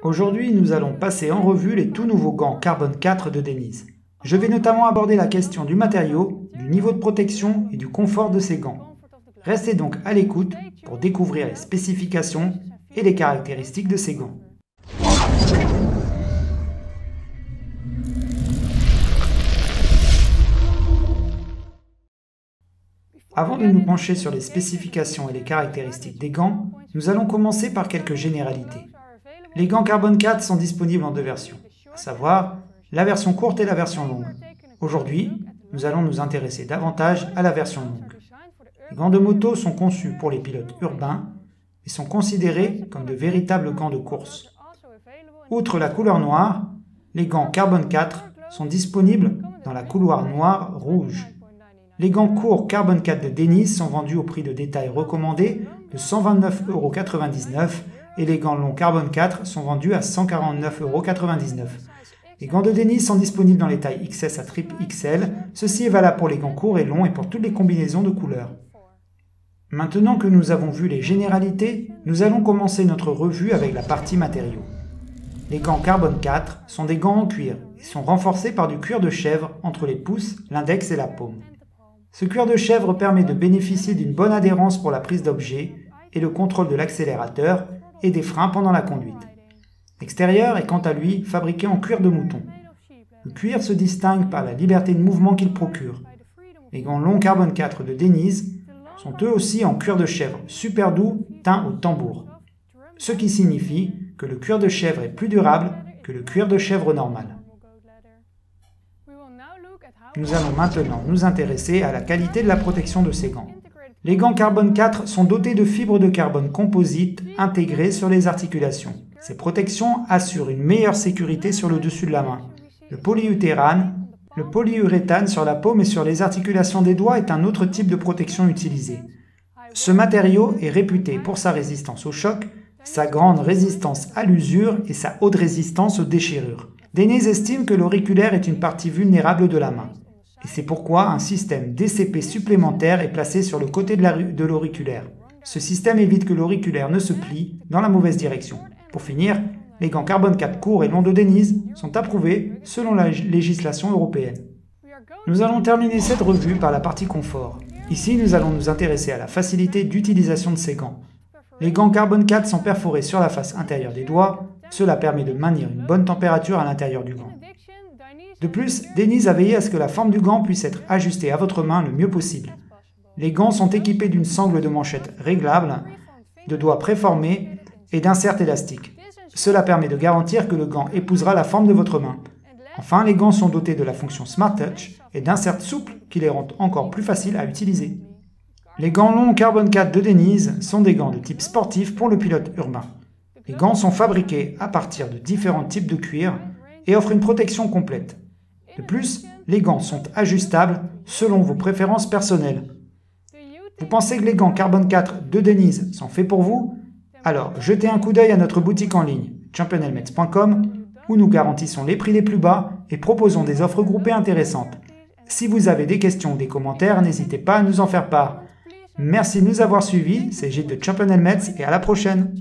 Aujourd'hui, nous allons passer en revue les tout nouveaux gants Carbone 4 de Deniz. Je vais notamment aborder la question du matériau, du niveau de protection et du confort de ces gants. Restez donc à l'écoute pour découvrir les spécifications et les caractéristiques de ces gants. Avant de nous pencher sur les spécifications et les caractéristiques des gants, nous allons commencer par quelques généralités. Les gants Carbone 4 sont disponibles en deux versions, à savoir la version courte et la version longue. Aujourd'hui, nous allons nous intéresser davantage à la version longue. Les gants de moto sont conçus pour les pilotes urbains et sont considérés comme de véritables gants de course. Outre la couleur noire, les gants Carbone 4 sont disponibles dans la couleur noire rouge. Les gants courts Carbone 4 de Deniz sont vendus au prix de détail recommandé de 129,99 € et les gants longs Carbone 4 sont vendus à 149,99 €. Les gants de Deniz sont disponibles dans les tailles XS à XXL. Ceci est valable pour les gants courts et longs et pour toutes les combinaisons de couleurs. Maintenant que nous avons vu les généralités, nous allons commencer notre revue avec la partie matériaux. Les gants Carbone 4 sont des gants en cuir et sont renforcés par du cuir de chèvre entre les pouces, l'index et la paume. Ce cuir de chèvre permet de bénéficier d'une bonne adhérence pour la prise d'objets et le contrôle de l'accélérateur et des freins pendant la conduite. L'extérieur est quant à lui fabriqué en cuir de mouton. Le cuir se distingue par la liberté de mouvement qu'il procure. Les gants longs Carbone 4 de Deniz sont eux aussi en cuir de chèvre, super doux, teint au tambour. Ce qui signifie que le cuir de chèvre est plus durable que le cuir de chèvre normal. Nous allons maintenant nous intéresser à la qualité de la protection de ces gants. Les gants Carbone 4 sont dotés de fibres de carbone composite intégrées sur les articulations. Ces protections assurent une meilleure sécurité sur le dessus de la main. Le polyuréthane sur la paume et sur les articulations des doigts est un autre type de protection utilisé. Ce matériau est réputé pour sa résistance au choc, sa grande résistance à l'usure et sa haute résistance aux déchirures. Deniz estime que l'auriculaire est une partie vulnérable de la main. Et c'est pourquoi un système DCP supplémentaire est placé sur le côté de l'auriculaire. Ce système évite que l'auriculaire ne se plie dans la mauvaise direction. Pour finir, les gants Carbone 4 courts et longs de Deniz sont approuvés selon la législation européenne. Nous allons terminer cette revue par la partie confort. Ici, nous allons nous intéresser à la facilité d'utilisation de ces gants. Les gants Carbone 4 sont perforés sur la face intérieure des doigts. Cela permet de maintenir une bonne température à l'intérieur du gant. De plus, Deniz a veillé à ce que la forme du gant puisse être ajustée à votre main le mieux possible. Les gants sont équipés d'une sangle de manchette réglable, de doigts préformés et d'inserts élastiques. Cela permet de garantir que le gant épousera la forme de votre main. Enfin, les gants sont dotés de la fonction Smart Touch et d'inserts souples qui les rendent encore plus faciles à utiliser. Les gants longs Carbone 4 de Deniz sont des gants de type sportif pour le pilote urbain. Les gants sont fabriqués à partir de différents types de cuir et offrent une protection complète. De plus, les gants sont ajustables selon vos préférences personnelles. Vous pensez que les gants Carbone 4 de Deniz sont faits pour vous? Alors, jetez un coup d'œil à notre boutique en ligne, championhelmets.com, où nous garantissons les prix les plus bas et proposons des offres groupées intéressantes. Si vous avez des questions ou des commentaires, n'hésitez pas à nous en faire part. Merci de nous avoir suivis, c'est Gilles de Champion Helmets et à la prochaine.